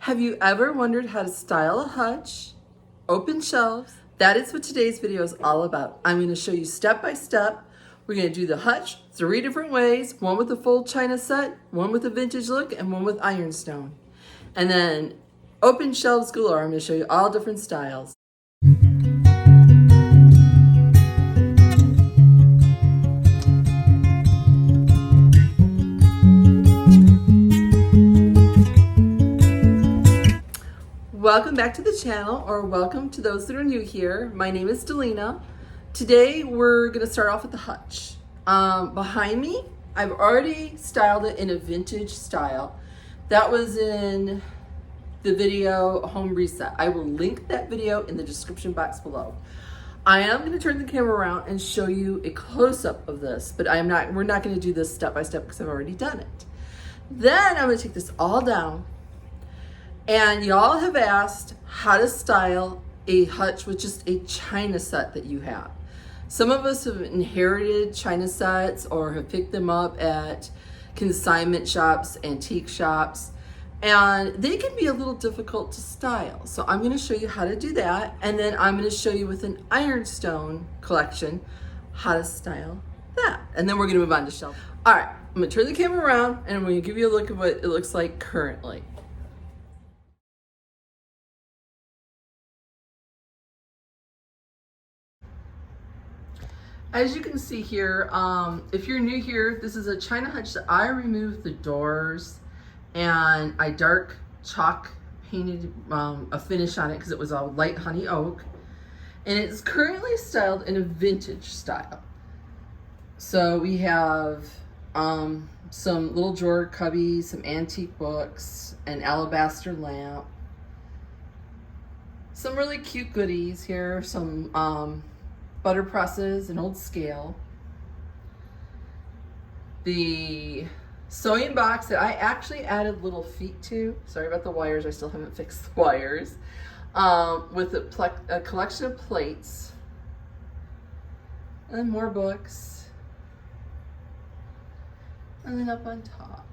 Have you ever wondered how to style a hutch? Open shelves? That is what today's video is all about. I'm going to show you step by step. We're going to do the hutch 3 different ways, one with a full china set, one with a vintage look, and one with ironstone. And then open shelves galore. I'm going to show you all different styles. Welcome back to the channel, or welcome to those that are new here. My name is Delina. Today we're going to start off with the hutch. Behind me, I've already styled it in a vintage style. That was in the video Home Reset. I will link that video in the description box below. I am going to turn the camera around and show you a close-up of this, but we're not going to do this step by step because I've already done it. Then I'm going to take this all down. And y'all have asked how to style a hutch with just a china set that you have. Some of us have inherited china sets or have picked them up at consignment shops, antique shops, and they can be a little difficult to style. So I'm going to show you how to do that, and then I'm going to show you with an ironstone collection how to style that. And then we're going to move on to shelf. All right, I'm going to turn the camera around and I'm going to give you a look at what it looks like currently. As you can see here, if you're new here, this is a china hutch that I removed the doors and I dark chalk painted a finish on it because it was a light honey oak. And it's currently styled in a vintage style. So we have some little drawer cubbies, some antique books, an alabaster lamp, some really cute goodies here, some butter presses, an old scale. The sewing box that I actually added little feet to. Sorry about the wires, I still haven't fixed the wires. With a collection of plates. And more books. And then up on top.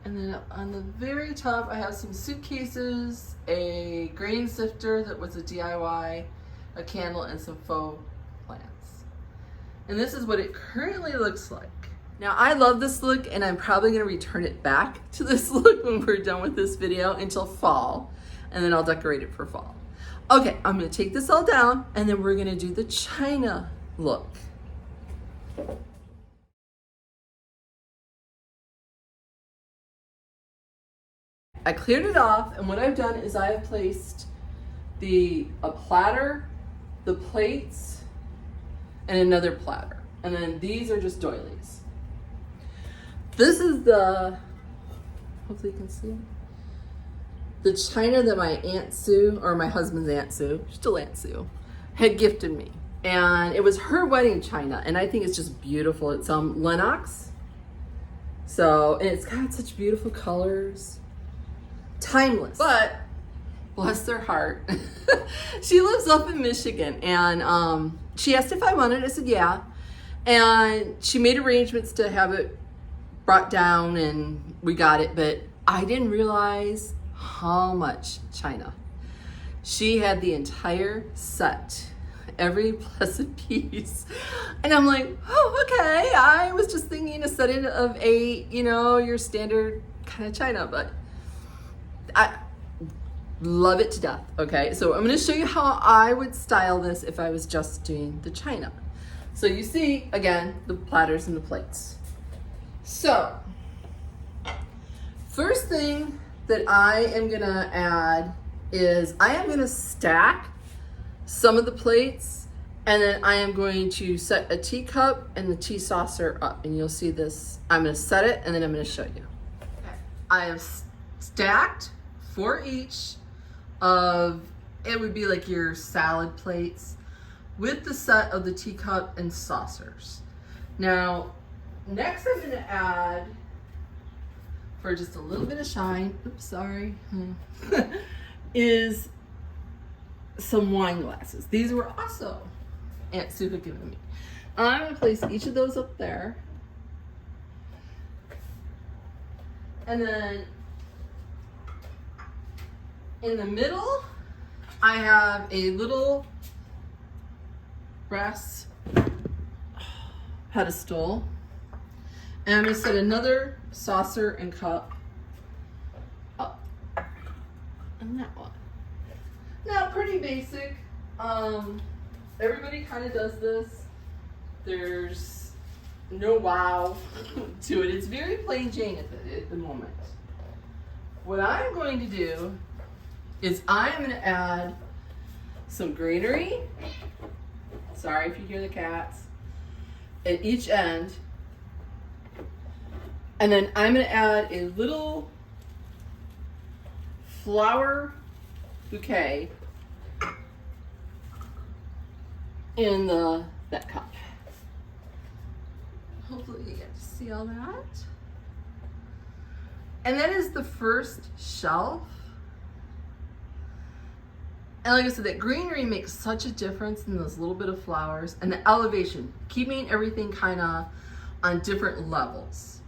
And then up on the very top, I have some suitcases, a grain sifter that was a DIY, a candle, and some faux plants. And this is what it currently looks like. Now, I love this look, and I'm probably going to return it back to this look when we're done with this video until fall, and then I'll decorate it for fall. Okay, I'm going to take this all down, and then we're going to do the china look. I cleared it off, and what I've done is I have placed a platter, the plates, and another platter. And then these are just doilies. This is hopefully you can see it, the china that my Aunt Sue, or my husband's Aunt Sue, still Aunt Sue, had gifted me. And it was her wedding china, and I think it's just beautiful. It's Lenox. So, and it's got such beautiful colors. Timeless, but bless their heart. She lives up in Michigan, and she asked if I wanted it. I said yeah, and she made arrangements to have it brought down, and we got it, but I didn't realize how much china. She had the entire set, every blessed piece, and I'm like, oh, okay. I was just thinking a set of 8, your standard kind of china, but I love it to death. Okay, so I'm going to show you how I would style this if I was just doing the china. So you see, again, the platters and the plates. So, first thing that I am going to add is I am going to stack some of the plates, and then I am going to set a teacup and the tea saucer up, and you'll see this. I'm going to set it, and then I'm going to show you. Okay. I have stacked 4 each of, it would be like your salad plates, with the set of the teacup and saucers. Now, next I'm going to add, for just a little bit of shine, oops, sorry, is some wine glasses. These were also Aunt Sue had given me. I'm going to place each of those up there. And then in the middle, I have a little brass pedestal. And I'm going to set another saucer and cup up. And that one. Now, pretty basic. Everybody kind of does this. There's no wow to it. It's very plain Jane at the moment. What I'm going to do is I'm going to add some greenery. Sorry if you hear the cats. At each end. And then I'm going to add a little flower bouquet in that cup. Hopefully you get to see all that. And that is the first shelf. And like I said, that greenery makes such a difference in those little bit of flowers and the elevation, keeping everything kind of on different levels.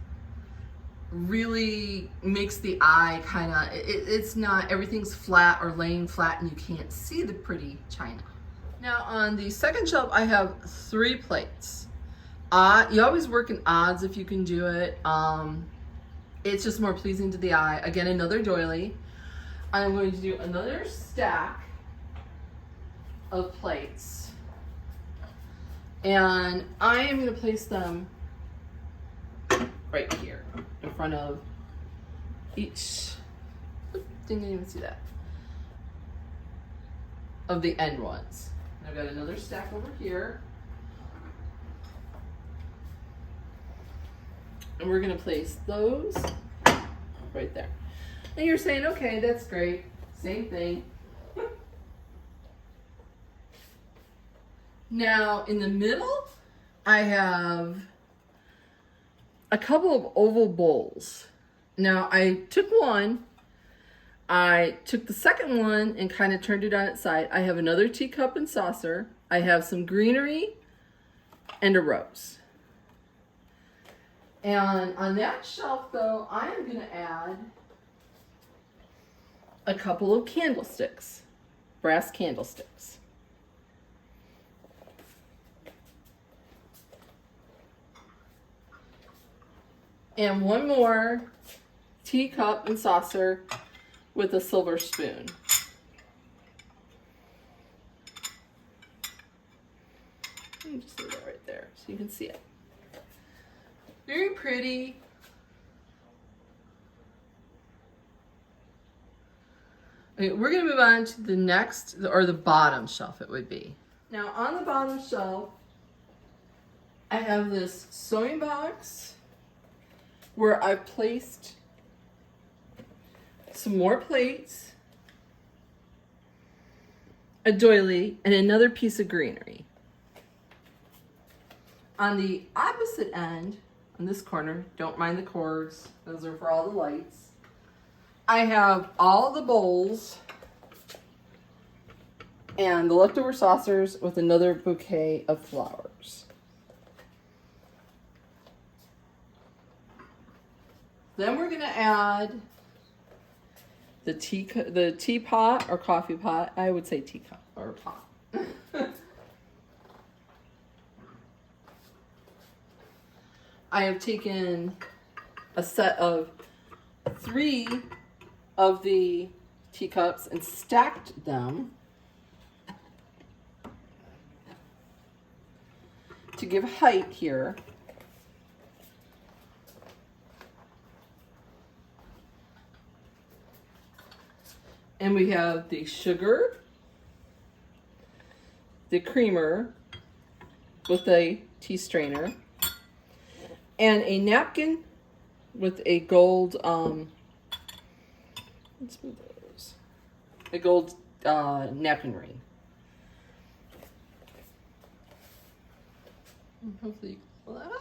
Really makes the eye kind of, it's not, everything's flat or laying flat and you can't see the pretty china. Now on the second shelf, I have 3 plates. You always work in odds if you can do it. It's just more pleasing to the eye. Again, another doily. I'm going to do another stack of plates. And I am going to place them right here in front of each, didn't even see that, of the end ones. I've got another stack over here. And we're gonna place those right there. And you're saying, okay, that's great. Same thing. Now in the middle, I have a couple of oval bowls. Now I took one, I took the second one and kind of turned it on its side. I have another teacup and saucer. I have some greenery and a rose. And on that shelf though, I am gonna add a couple of candlesticks, brass candlesticks. And one more teacup and saucer with a silver spoon. Let me just leave that right there so you can see it. Very pretty. Okay, we're gonna move on to the next, or the bottom shelf it would be. Now on the bottom shelf, I have this sewing box where I've placed some more plates, a doily, and another piece of greenery. On the opposite end, on this corner, don't mind the cords, those are for all the lights, I have all the bowls and the leftover saucers with another bouquet of flowers. Then we're gonna add the teapot or coffee pot. I would say teacup or pot. I have taken a set of 3 of the teacups and stacked them to give height here. And we have the sugar, the creamer with a tea strainer, and a napkin with a gold, let's move those, a gold napkin ring. And hopefully you can pull that.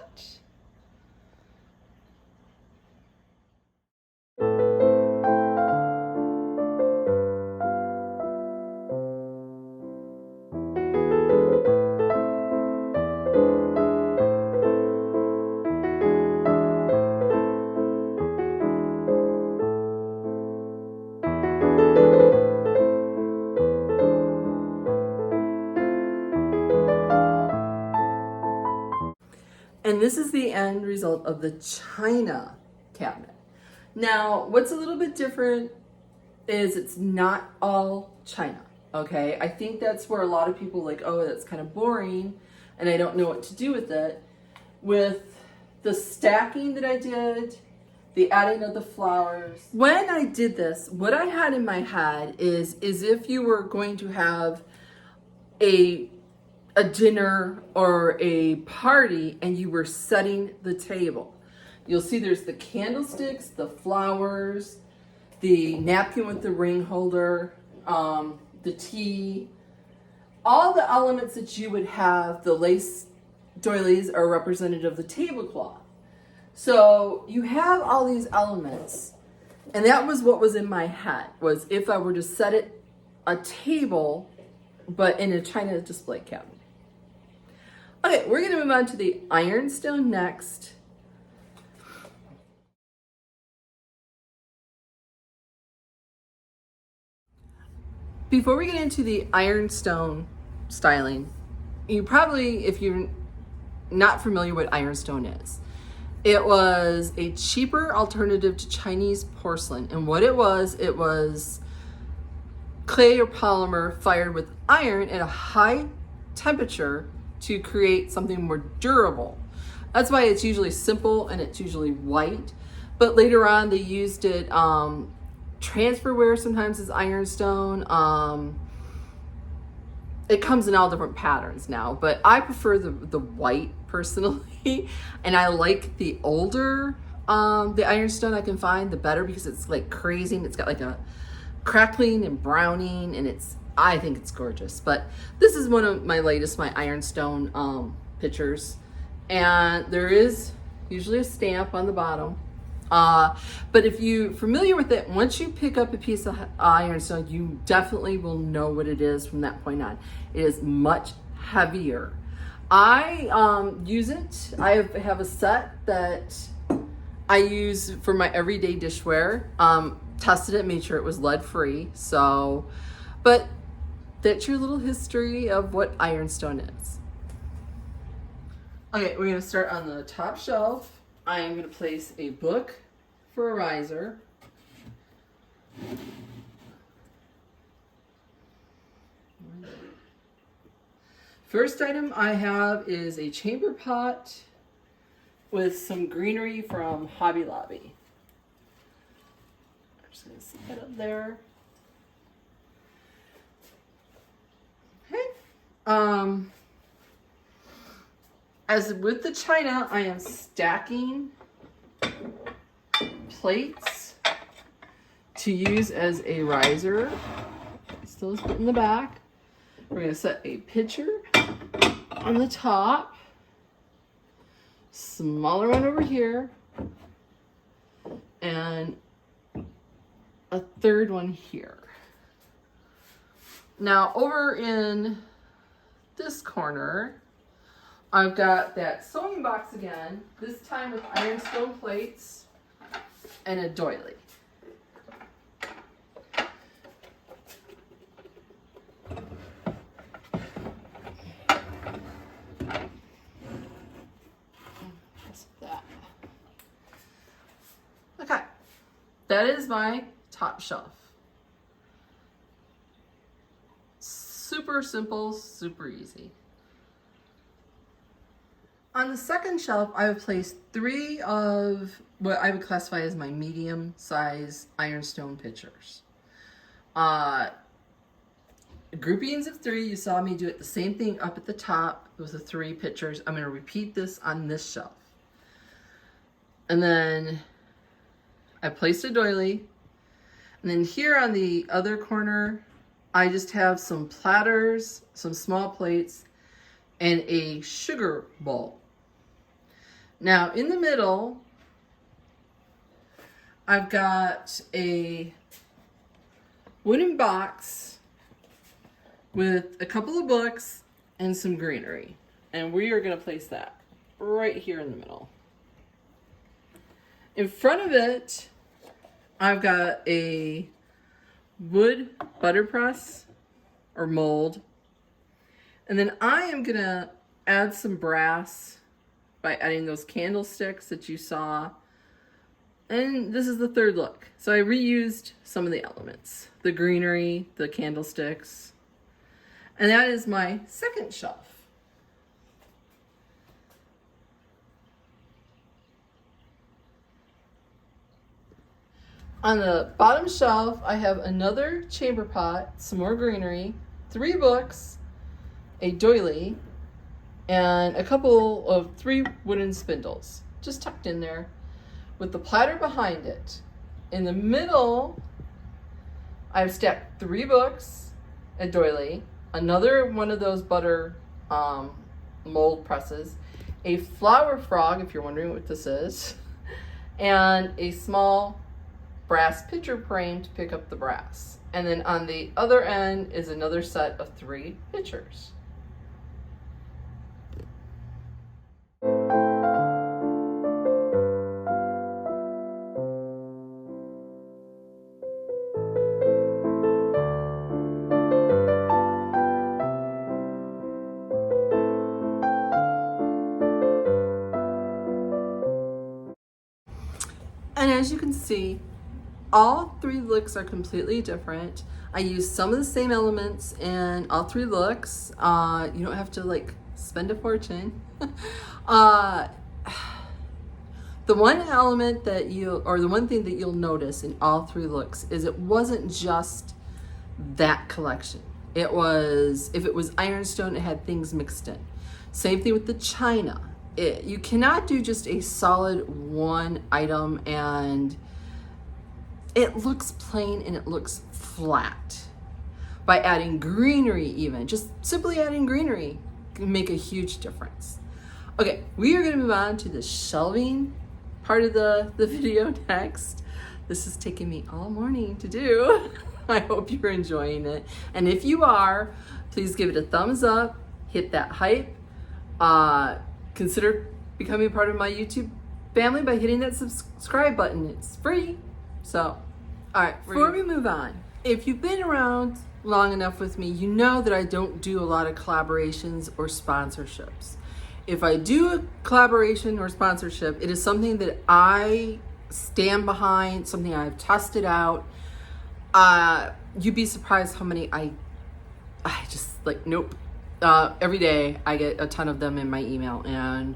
And this is the end result of the China cabinet. Now, what's a little bit different is it's not all China, okay? I think that's where a lot of people like, oh, that's kind of boring and I don't know what to do with it. With the stacking that I did, the adding of the flowers. When I did this, what I had in my head is if you were going to have a dinner or a party and you were setting the table. You'll see there's the candlesticks, the flowers, the napkin with the ring holder, the tea, all the elements that you would have. The lace doilies are representative of the tablecloth. So you have all these elements, and that was what was in my head, was if I were to set it a table, but in a China display cabinet. Okay, we're gonna move on to the ironstone next. Before we get into the ironstone styling, you probably, if you're not familiar with ironstone is, it was a cheaper alternative to Chinese porcelain. And what it was clay or polymer fired with iron at a high temperature to create something more durable. That's why it's usually simple and it's usually white. But later on they used it, transferware sometimes is ironstone. It comes in all different patterns now, but I prefer the white personally. And I like the older, the ironstone I can find, the better, because it's like crazy and it's got like a crackling and browning, and I think it's gorgeous. But this is one of my latest, my ironstone pictures. And there is usually a stamp on the bottom. But if you're familiar with it, once you pick up a piece of ironstone, you definitely will know what it is from that point on. It is much heavier. I use it. I have a set that I use for my everyday dishware. Tested it, made sure it was lead free. So, but that's your little history of what ironstone is. Okay, we're gonna start on the top shelf. I am going to place a book for a riser. First item I have is a chamber pot with some greenery from Hobby Lobby. I'm just going to set that up there. Okay. As with the china, I am stacking plates to use as a riser. Still is put in the back. We're going to set a pitcher on the top, smaller one over here, and a third one here. Now over in this corner, I've got that sewing box again, this time with ironstone plates and a doily. Okay, that is my top shelf. Super simple, super easy. On the second shelf, I have placed 3 of what I would classify as my medium size ironstone pitchers. Groupings of 3, you saw me do it the same thing up at the top with the 3 pitchers. I'm going to repeat this on this shelf. And then I placed a doily. And then here on the other corner, I just have some platters, some small plates, and a sugar bowl. Now in the middle, I've got a wooden box with a couple of books and some greenery. And we are going to place that right here in the middle. In front of it, I've got a wood butter press or mold. And then I am going to add some brass by adding those candlesticks that you saw. And this is the third look. So I reused some of the elements, the greenery, the candlesticks, and that is my second shelf. On the bottom shelf, I have another chamber pot, some more greenery, 3 books, a doily, and a couple of 3 wooden spindles, just tucked in there, with the platter behind it. In the middle, I've stacked 3 books, a doily, another one of those butter mold presses, a flower frog, if you're wondering what this is, and a small brass pitcher frame to pick up the brass. And then on the other end is another set of 3 pitchers. And as you can see, all 3 looks are completely different. I used some of the same elements in all 3 looks. You don't have to like spend a fortune. The one element that the one thing that you'll notice in all 3 looks is it wasn't just that collection. It was, if it was ironstone, it had things mixed in. Same thing with the china. You cannot do just a solid one item and it looks plain and it looks flat. By adding greenery even, just simply adding greenery can make a huge difference. Okay, we are gonna move on to the shelving part of the video next. This is taking me all morning to do. I hope you're enjoying it. And if you are, please give it a thumbs up, hit that hype. Consider becoming part of my YouTube family by hitting that subscribe button. It's free. So, all right, before we move on, if you've been around long enough with me, you know that I don't do a lot of collaborations or sponsorships. If I do a collaboration or sponsorship, it is something that I stand behind, something I've tested out. You'd be surprised how many I just like, nope. Every day I get a ton of them in my email, and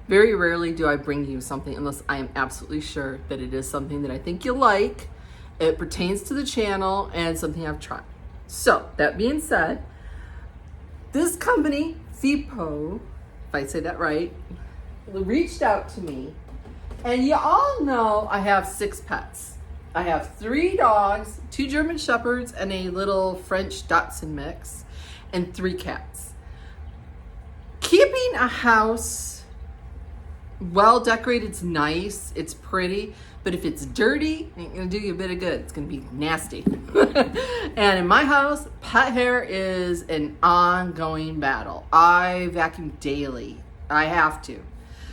very rarely do I bring you something unless I am absolutely sure that it is something that I think you'll like, it pertains to the channel, and something I've tried. So that being said, this company, Feppo, if I say that right, reached out to me, and you all know I have 6 pets. I have 3 dogs, 2 German Shepherds, and a little French Dachshund mix, and 3 cats. Keeping a house well decorated is nice, it's pretty, but if it's dirty, it ain't gonna do you a bit of good. It's gonna be nasty. And in my house, pet hair is an ongoing battle. I vacuum daily. I have to.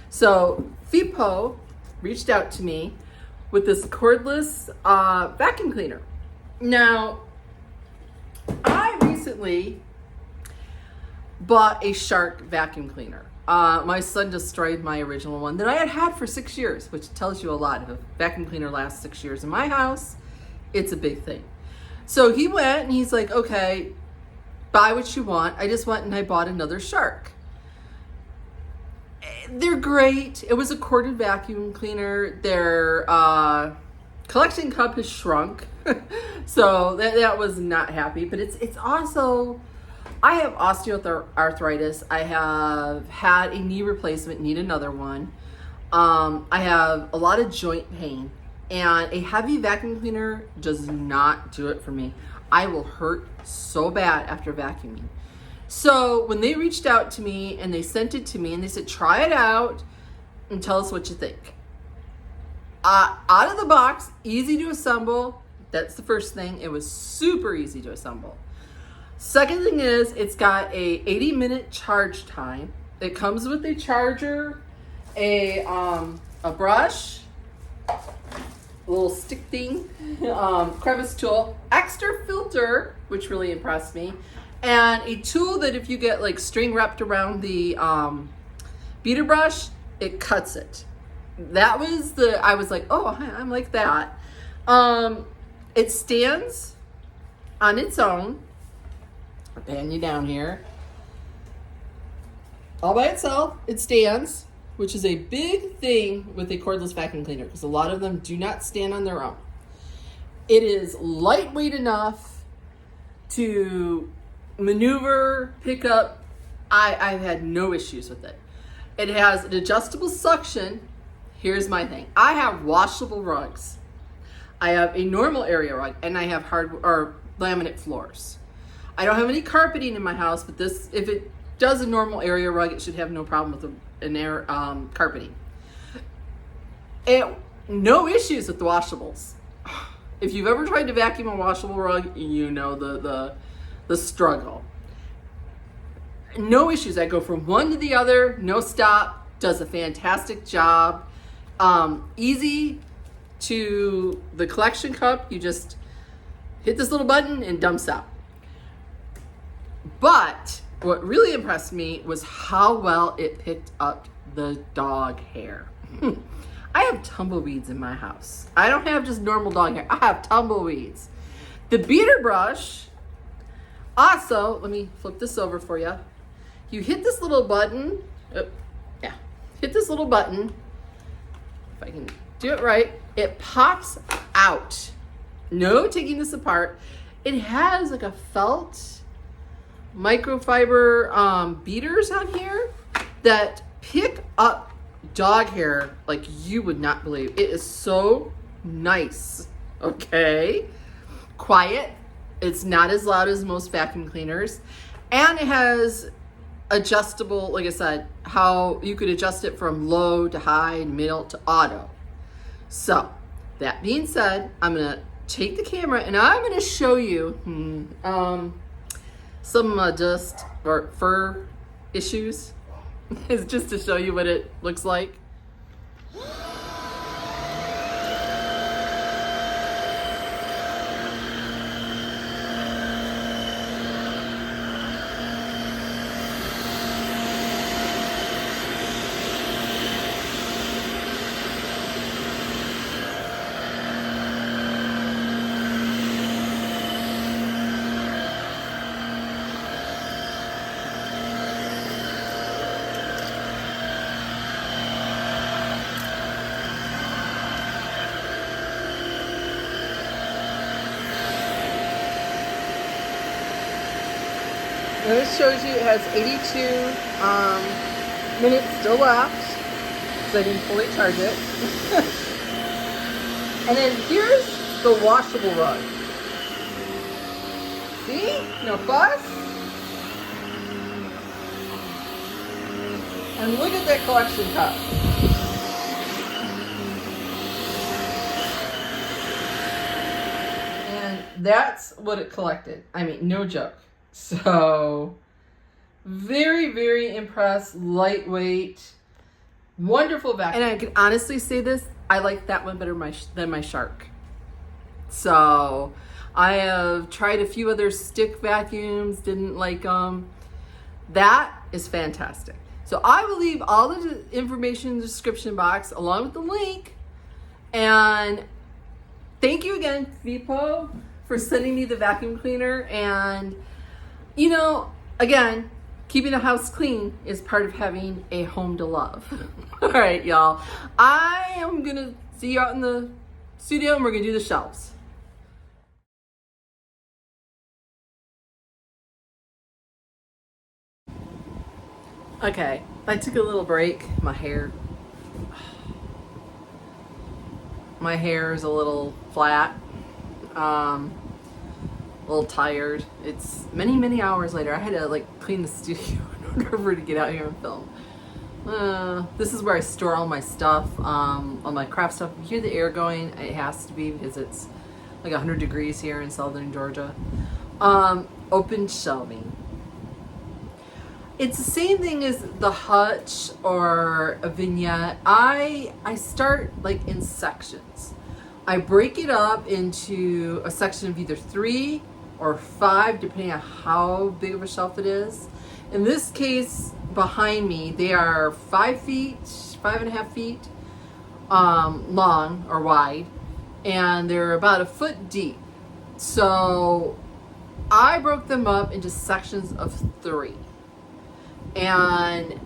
So Feppo reached out to me with this cordless vacuum cleaner. Now, I recently bought a Shark vacuum cleaner. My son destroyed my original one that I had had for 6 years, which tells you a lot. If a vacuum cleaner lasts 6 years in my house, it's a big thing. So he went and he's like, okay, buy what you want. I just went and I bought another Shark. They're great. It was a corded vacuum cleaner. Their collection cup has shrunk. So that was not happy, but it's also, I have osteoarthritis. I have had a knee replacement, need another one. I have a lot of joint pain, and a heavy vacuum cleaner does not do it for me. I will hurt so bad after vacuuming. So when they reached out to me and they sent it to me and they said, try it out and tell us what you think. Out of the box, easy to assemble. That's the first thing. It was super easy to assemble. Second thing is, it's got a 80-minute charge time. It comes with a charger, a brush, a little stick thing, crevice tool, extra filter, which really impressed me, and a tool that if you get like string wrapped around the beater brush, it cuts it. That was I was like, oh, I'm like that. It stands on its own. I'll pan you down here. All by itself, it stands, which is a big thing with a cordless vacuum cleaner because a lot of them do not stand on their own. It is lightweight enough to maneuver, pick up. I've had no issues with it. It has an adjustable suction. Here's my thing. I have washable rugs. I have a normal area rug, and I have laminate floors. I don't have any carpeting in my house, but this, if it does a normal area rug, it should have no problem with carpeting. No issues with the washables. If you've ever tried to vacuum a washable rug, you know the struggle. No issues. I go from one to the other, no stop. Does a fantastic job. Easy to the collection cup. You just hit this little button and dumps out. But what really impressed me was how well it picked up the dog hair. I have tumbleweeds in my house. I don't have just normal dog hair. I have tumbleweeds. The beater brush, also, let me flip this over for you. You hit this little button. Hit this little button. If I can do it right, it pops out. No taking this apart. It has like a felt microfiber beaters on here that pick up dog hair like you would not believe. It is so nice. Okay, quiet. It's not as loud as most vacuum cleaners, and it has adjustable, like I said, how you could adjust it from low to high, middle to auto. So that being said, I'm gonna take the camera and I'm gonna show you some dust or fur issues. It's just to show you what it looks like. And this shows you it has 82 minutes still left, so I didn't fully charge it. And then here's the washable rug. See? No fuss. And look at that collection cup. And that's what it collected. I mean, no joke. So, very, very impressed, lightweight, wonderful vacuum. And I can honestly say this, I like that one better than my Shark. So, I have tried a few other stick vacuums, didn't like them. That is fantastic. So, I will leave all the information in the description box along with the link. And thank you again, Feppo, for sending me the vacuum cleaner. And you know, again, keeping a house clean is part of having a home to love. All right, y'all. I am going to see you out in the studio and we're going to do the shelves. Okay, I took a little break. My hair is a little flat. A little tired. It's many hours later. I had to like clean the studio in order to get out here and film. This is where I store all my stuff, all my craft stuff. You hear the air going, it has to be because it's like 100 degrees here in southern Georgia. Open shelving. It's the same thing as the Hutch or a vignette. I start like in sections. I break it up into a section of either 3 or 5, depending on how big of a shelf it is. In this case, behind me, they are 5.5 feet long or wide, and they're about a foot deep. So I broke them up into sections of 3. And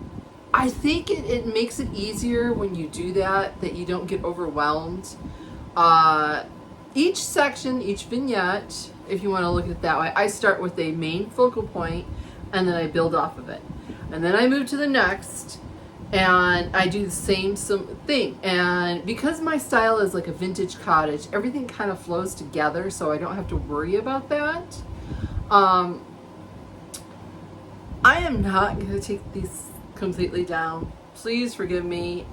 I think it makes it easier when you do that you don't get overwhelmed. Each section, each vignette, if you want to look at it that way, I start with a main focal point and then I build off of it. And then I move to the next and I do the same thing. And because my style is like a vintage cottage, everything kind of flows together, so I don't have to worry about that. I am not going to take these completely down. Please forgive me.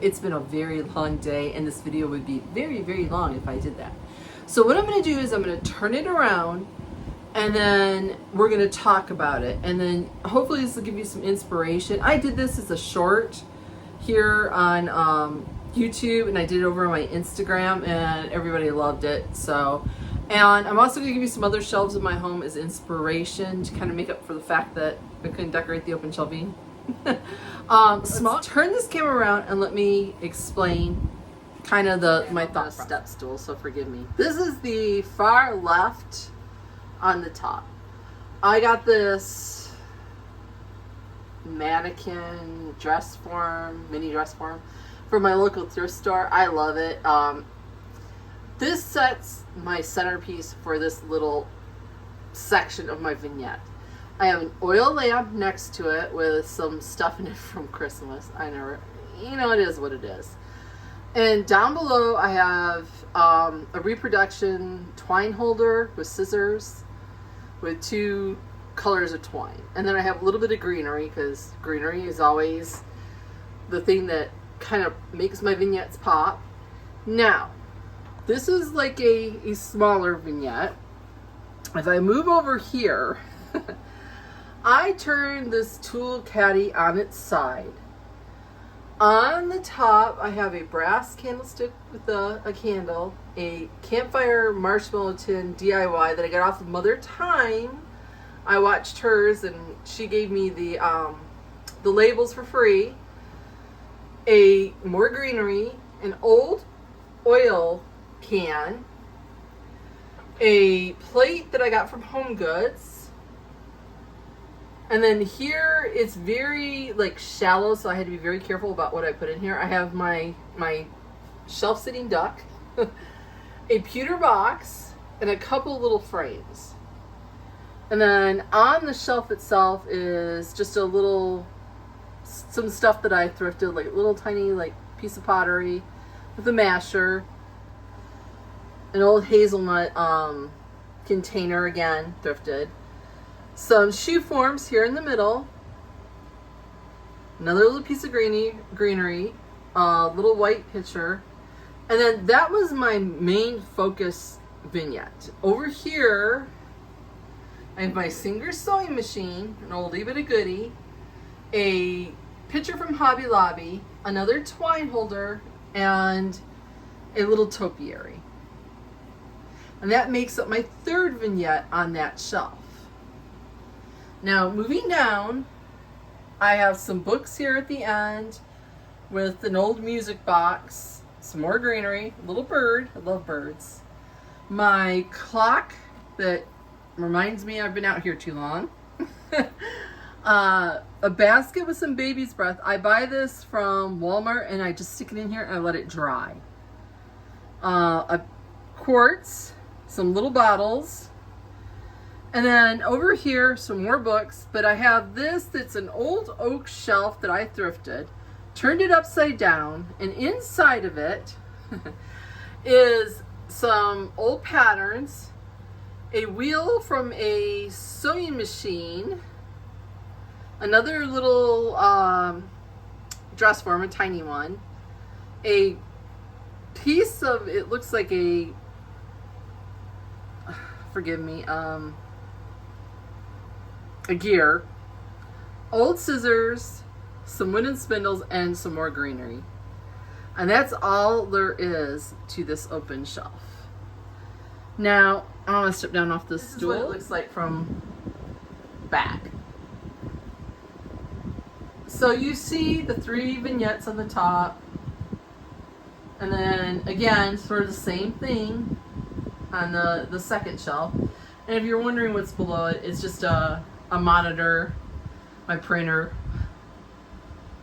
It's been a very long day and this video would be very, very long if I did that. So what I'm going to do is I'm going to turn it around and then we're going to talk about it. And then hopefully this will give you some inspiration. I did this as a short here on YouTube and I did it over on my Instagram and everybody loved it. So, and I'm also going to give you some other shelves in my home as inspiration to kind of make up for the fact that I couldn't decorate the open shelving. Let's turn this camera around and let me explain kind of my thought step stool, so forgive me. This is the far left on the top. I got this mannequin dress form, mini dress form from my local thrift store. I love it. This sets my centerpiece for this little section of my vignette. I have an oil lamp next to it with some stuff in it from Christmas. It is what it is. And down below I have a reproduction twine holder with scissors with 2 colors of twine. And then I have a little bit of greenery, because greenery is always the thing that kind of makes my vignettes pop. Now, this is like a smaller vignette. If I move over here, I turn this tool caddy on its side. On the top, I have a brass candlestick with a candle, a campfire marshmallow tin DIY that I got off of Mother Time. I watched hers and she gave me the labels for free. More greenery, an old oil can, a plate that I got from Home Goods. And then here it's very like shallow, so I had to be very careful about what I put in here. I have my shelf sitting duck, a pewter box, and a couple little frames. And then on the shelf itself is just some stuff that I thrifted, like a little tiny like piece of pottery with a masher, an old hazelnut container, again thrifted. Some shoe forms here in the middle, another little piece of greenery, a little white pitcher, and then that was my main focus vignette. Over here, I have my Singer sewing machine, an oldie but a goodie, a pitcher from Hobby Lobby, another twine holder, and a little topiary. And that makes up my 3rd vignette on that shelf. Now, moving down, I have some books here at the end with an old music box, some more greenery, a little bird, I love birds, my clock that reminds me I've been out here too long, a basket with some baby's breath. I buy this from Walmart and I just stick it in here and I let it dry. A quartz, some little bottles. And then over here, some more books, but I have this that's an old oak shelf that I thrifted, turned it upside down, and inside of it is some old patterns, a wheel from a sewing machine, another little dress form, a tiny one, a piece of, it looks like forgive me, a gear, old scissors, some wooden spindles, and some more greenery. And that's all there is to this open shelf. Now, I want to step down off this stool. This is what it looks like from back. So you see the 3 vignettes on the top, and then again, sort of the same thing on the second shelf. And if you're wondering what's below it, it's just a monitor, my printer,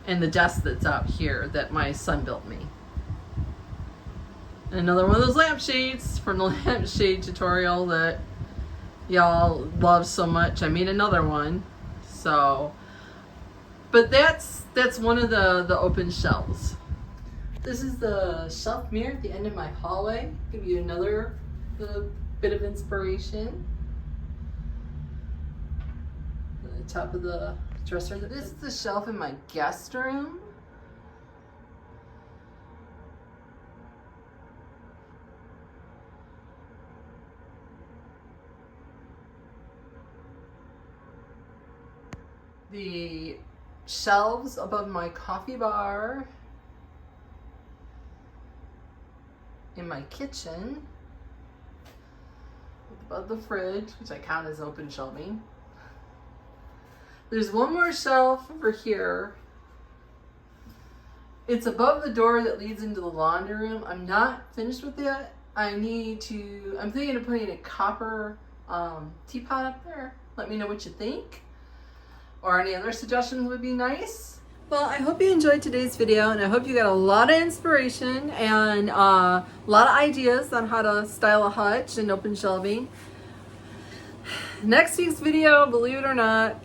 and the desk that's out here that my son built me. And another one of those lampshades from the lampshade tutorial that y'all love so much. I made another one. So, but that's one of the open shelves. This is the shelf mirror at the end of my hallway. Give you another little bit of inspiration. The top of the dresser. This is the shelf in my guest room. The shelves above my coffee bar. In my kitchen. Above the fridge, which I count as open shelving. There's one more shelf over here. It's above the door that leads into the laundry room. I'm not finished with it. I'm thinking of putting a copper teapot up there. Let me know what you think. Or any other suggestions would be nice. Well, I hope you enjoyed today's video, and I hope you got a lot of inspiration and a lot of ideas on how to style a hutch and open shelving. Next week's video, believe it or not,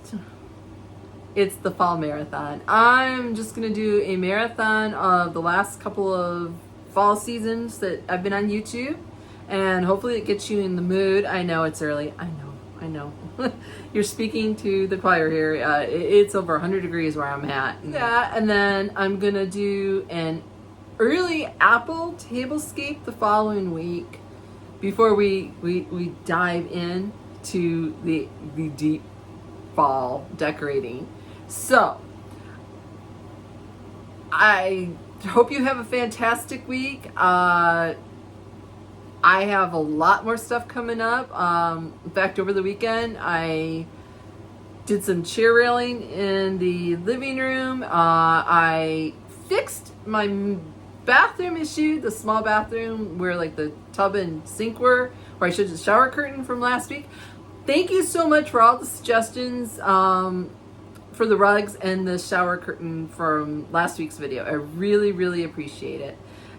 it's the fall marathon. I'm just gonna do a marathon of the last couple of fall seasons that I've been on YouTube, and hopefully it gets you in the mood. I know it's early. I know. You're speaking to the choir here. It's over 100 degrees where I'm at. Yeah, and then I'm gonna do an early apple tablescape the following week before we dive in to the deep fall decorating. So I hope you have a fantastic week. I have a lot more stuff coming up. In fact, over the weekend, I did some chair railing in the living room. I fixed my bathroom issue, the small bathroom where like the tub and sink were, where I showed the shower curtain from last week. Thank you so much for all the suggestions for the rugs and the shower curtain from last week's video. I really, really appreciate it.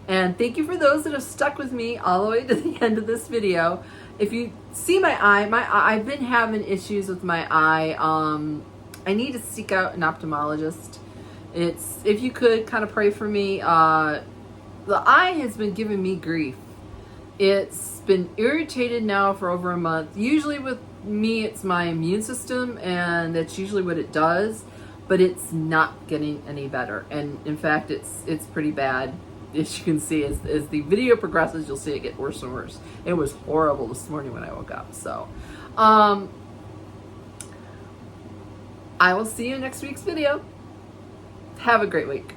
And thank you for those that have stuck with me all the way to the end of this video. If you see my eye, I've been having issues with my eye. I need to seek out an ophthalmologist. If you could kind of pray for me. The eye has been giving me grief. It's been irritated now for over a month. Usually with me, it's my immune system, and that's usually what it does. But it's not getting any better. And in fact, it's pretty bad. As you can see, as the video progresses, you'll see it get worse and worse. It was horrible this morning when I woke up. So, I will see you in next week's video. Have a great week.